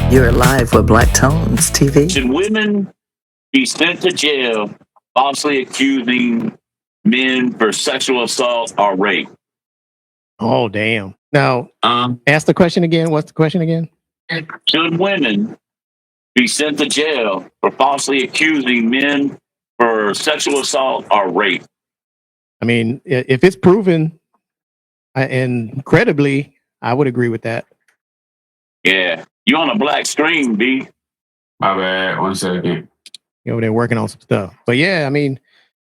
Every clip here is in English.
You're live with BlaakTones TV. Should women be sent to jail falsely accusing men for sexual assault or rape? Oh, damn. Now, Um, ask the question again. What's the question again? should women be sent to jail for falsely accusing men for sexual assault or rape? I mean, if it's proven and credibly, I would agree with that. Yeah. You on a black screen, B. My bad. 1 second. You know, they're working on some stuff. But yeah, I mean,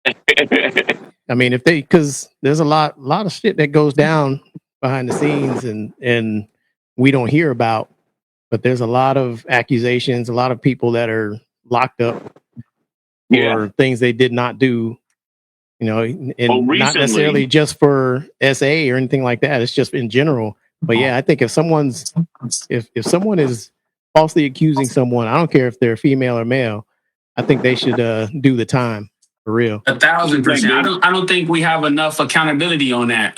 if because there's a lot of shit that goes down behind the scenes and we don't hear about. But there's a lot of accusations, a lot of people that are locked up for things they did not do. You know, and not necessarily just for SA or anything like that. It's just in general. But yeah, I think if someone is falsely accusing someone, I don't care if they're female or male, I think they should do the time for real. 1,000%. I don't think we have enough accountability on that.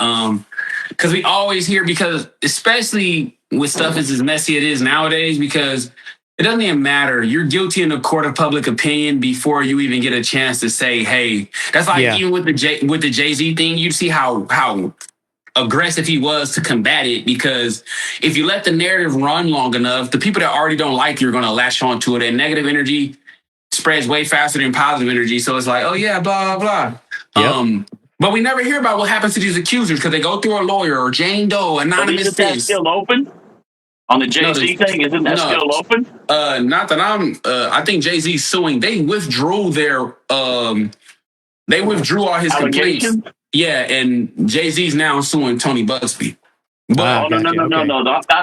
Because we always hear, because especially with stuff as messy it is nowadays, because it doesn't even matter. You're guilty in a court of public opinion before you even get a chance to say, hey, that's like even with the Jay-Z thing, you see how aggressive he was to combat it, because if you let the narrative run long enough, the people that already don't like you are going to latch onto it, and negative energy spreads way faster than positive energy. So it's like, oh yeah, blah, blah, blah. Yep. But we never hear about what happens to these accusers because they go through a lawyer or Jane Doe, anonymous. Isn't that still open? On the Jay-Z thing, isn't that still open? Not that I think Jay-Z's suing. They withdrew all his complaints. Yeah, and Jay-Z's now suing Tony Bugsby. But no, not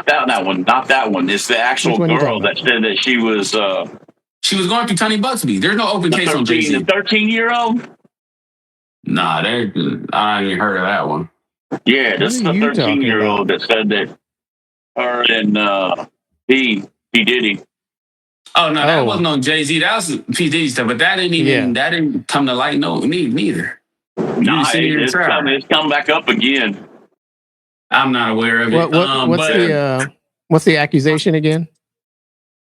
that one. Not that one. It's the actual girl that said that she was going through Tony Bugsby. There's no open case on Jay-Z. The 13-year-old? Nah, I ain't even heard of that one. Yeah, this is the 13-year-old that said that her and P. Diddy. Oh no, that wasn't on Jay-Z. That was P. Diddy stuff, but that didn't come to light. No, neither. No, it's come back up again. I'm not aware of it. What's the accusation again?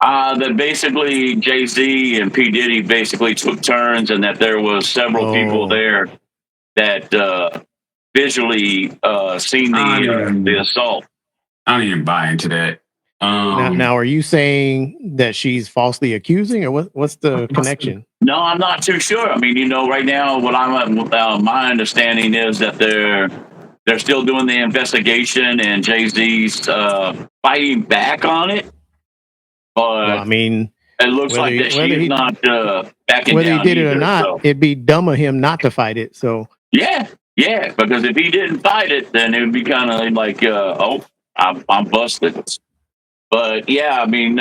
That basically Jay-Z and P. Diddy basically took turns, and that there was several people there that visually seen the assault. I don't even buy into that. Now, are you saying that she's falsely accusing, or what's the connection? No, I'm not too sure. I mean, right now, what my understanding is that they're still doing the investigation, and Jay-Z's fighting back on it. But it looks like that she's not backing down. Whether he did it or not, so it'd be dumb of him not to fight it. So yeah, because if he didn't fight it, then it would be kind of like, I'm busted. But yeah, I mean,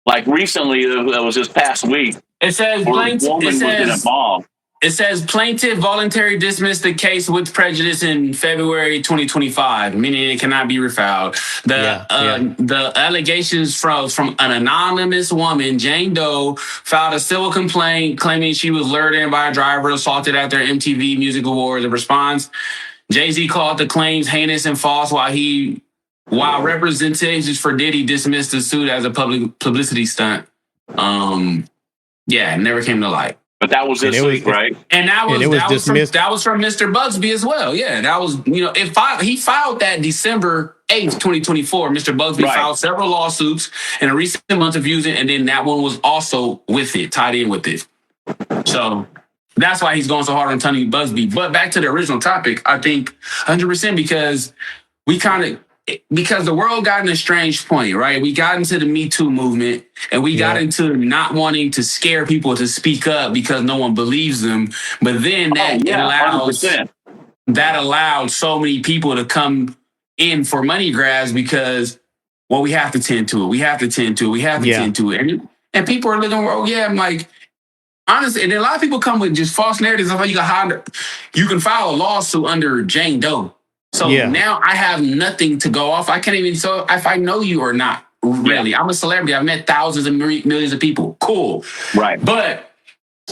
like recently, that was this past week. It says was in a mall. It says plaintiff voluntarily dismissed the case with prejudice in February 2025, meaning it cannot be refiled. The allegations from an anonymous woman, Jane Doe, filed a civil complaint claiming she was lured in by a driver assaulted at their MTV Music Awards. In response, Jay-Z called the claims heinous and false, while representatives for Diddy dismissed the suit as a publicity stunt. It never came to light. But that was this week, right? And that was from Mr. Bugsby as well. Yeah, that was, he filed that December 8th, 2024. Mr. Bugsby filed several lawsuits in a recent month of using, and then that one was also tied in with it. So that's why he's going so hard on Tony Bugsby. But back to the original topic, I think 100% because the world got in a strange point, right? We got into the Me Too movement, and we got into not wanting to scare people to speak up because no one believes them. But then that allowed so many people to come in for money grabs because, we have to tend to it. We have to tend to it. And people are living, I'm like, honestly, and a lot of people come with just false narratives of how you can file a lawsuit under Jane Doe. So now I have nothing to go off. I can't even so if I know you or not. Really, I'm a celebrity. I've met thousands and millions of people. Cool, right? But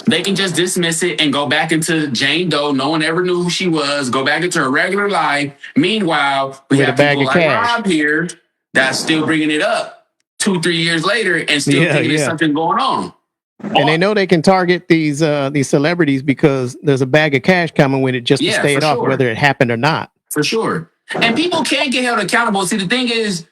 they can just dismiss it and go back into Jane Doe. No one ever knew who she was. Go back into her regular life. Meanwhile, we have people like Rob here that's still bringing it up. 2-3 years later and still thinking there's something going on. And they know they can target these celebrities because there's a bag of cash coming with it just to stay it off, whether it happened or not. For sure. And people can't get held accountable. See, the thing is,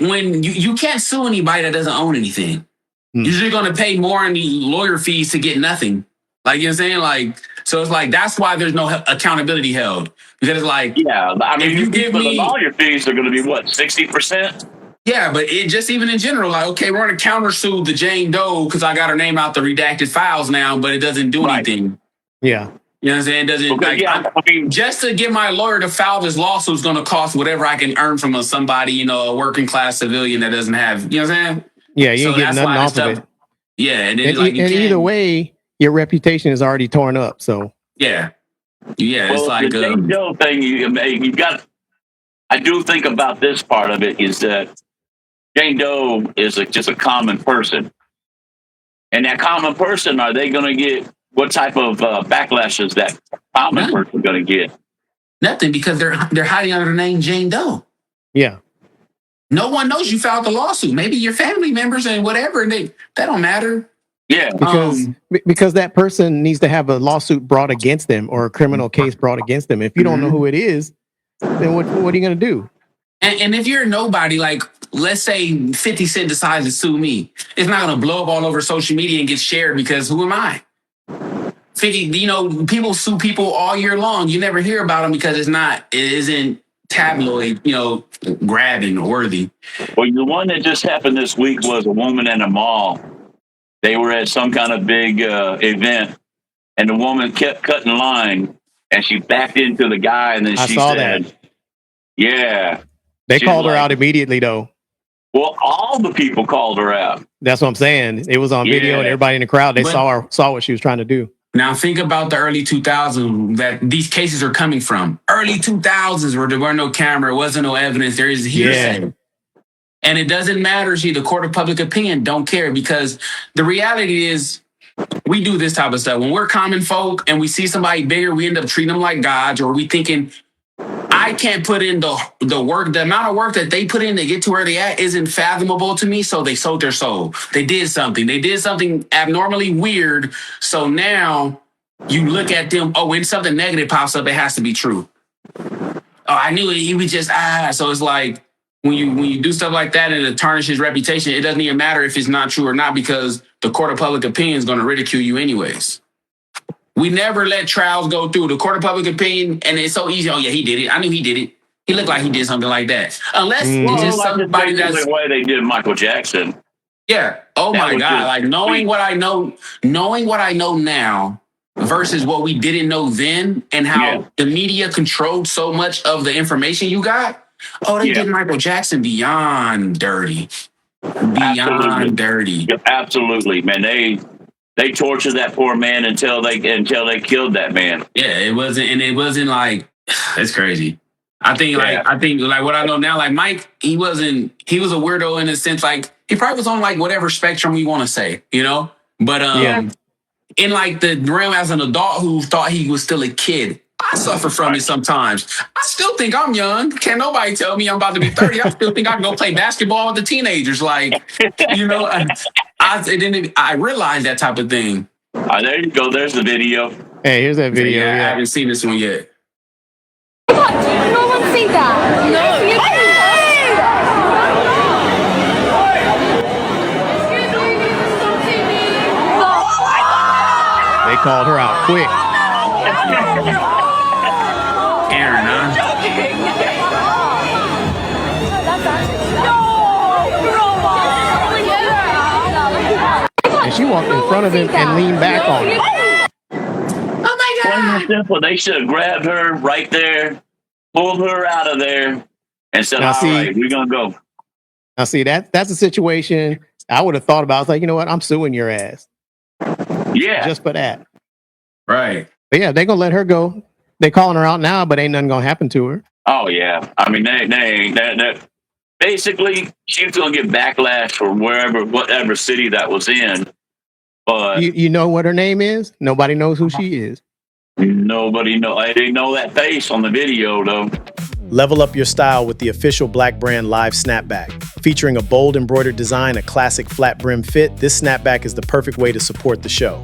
when you can't sue anybody that doesn't own anything. You're usually going to pay more in the lawyer fees to get nothing. Like, you know what I'm saying? Like, so it's like, that's why there's no accountability held. Because it's like, yeah, I mean, if you give me, the lawyer fees are going to be what, 60%? Yeah, but it just even in general, like, okay, we're going to countersue the Jane Doe because I got her name out the redacted files now, but it doesn't do anything. Yeah. You know what I'm saying? It doesn't, I mean, just to get my lawyer to file this lawsuit is going to cost whatever I can earn from somebody, a working class civilian that doesn't have, you know what I'm saying? Yeah, you ain't getting nothing off of it. Yeah, and either way, your reputation is already torn up. So yeah, well, it's like the Jane Doe thing. You got. I do think about this part of it is that Jane Doe is just a common person, and that common person, are they going to get what type of backlash is that common person going to get? Nothing, because they're hiding under the name Jane Doe. Yeah. No one knows you filed the lawsuit. Maybe your family members and whatever, and that don't matter. Yeah, because that person needs to have a lawsuit brought against them or a criminal case brought against them. If you don't know who it is, then what are you going to do? And if you're nobody, like, let's say 50 Cent decides to sue me, it's not going to blow up all over social media and get shared because who am I? 50, people sue people all year long. You never hear about them because it isn't tabloid, grabbing worthy. Well, the one that just happened this week was a woman in a mall. They were at some kind of big event, and the woman kept cutting line, and she backed into the guy, and then she said, that. "Yeah." They called her out immediately, though. Well, all the people called her out. That's what I'm saying. It was on video, and everybody in the crowd, they saw what she was trying to do. Now think about the early 2000s that these cases are coming from. Early 2000s where there were no camera, wasn't no evidence. There is hearsay. Yeah. And it doesn't matter. See, the court of public opinion don't care, because the reality is we do this type of stuff. When we're common folk and we see somebody bigger, we end up treating them like gods, or we thinking, I can't put in the work, the amount of work that they put in to get to where they at isn't fathomable to me. So they sold their soul. They did something abnormally weird. So now you look at them. Oh, when something negative pops up, it has to be true. Oh, I knew it. He was just, So it's like when you do stuff like that and it tarnishes reputation, it doesn't even matter if it's not true or not, because the court of public opinion is going to ridicule you anyways. We never let trials go through the court of public opinion, and it's so easy. Oh yeah, he did it. I knew he did it. He looked like he did something like that. Unless it's just somebody that's the way they did Michael Jackson. Yeah. Oh my God. Like knowing what I know now versus what we didn't know then, and how the media controlled so much of the information you got. Oh, they did Michael Jackson beyond dirty. Beyond dirty. Absolutely, man. They tortured that poor man until they killed that man. Yeah, it wasn't like, it's crazy. I think what I know now, like Mike, he was a weirdo in a sense, like he probably was on like whatever spectrum you want to say, But in like the realm as an adult who thought he was still a kid, I suffer from it sometimes. I still think I'm young. Can't nobody tell me I'm about to be 30. I still think I can go play basketball with the teenagers. Like, I realized that type of thing. There you go. There's the video. Hey, here's that video. I haven't seen this one yet. What? No one see that. No. They called her out quick. Aaron, huh? And she walked in front of him and leaned back on him. Oh my God. Plain and simple. They should have grabbed her right there, pulled her out of there, and said, all right, we're going to go. Now, see, that's a situation I would have thought about. I was like, you know what? I'm suing your ass. Yeah. Just for that. Right. But yeah, they're going to let her go. They calling her out now, but ain't nothing going to happen to her. Oh, yeah. I mean, basically, she was going to get backlash for whatever city that was in. But you know what her name is? Nobody knows who she is. Nobody know. I didn't know that face on the video, though. Level up your style with the official Black brand Live Snapback. Featuring a bold embroidered design, a classic flat brim fit, this snapback is the perfect way to support the show.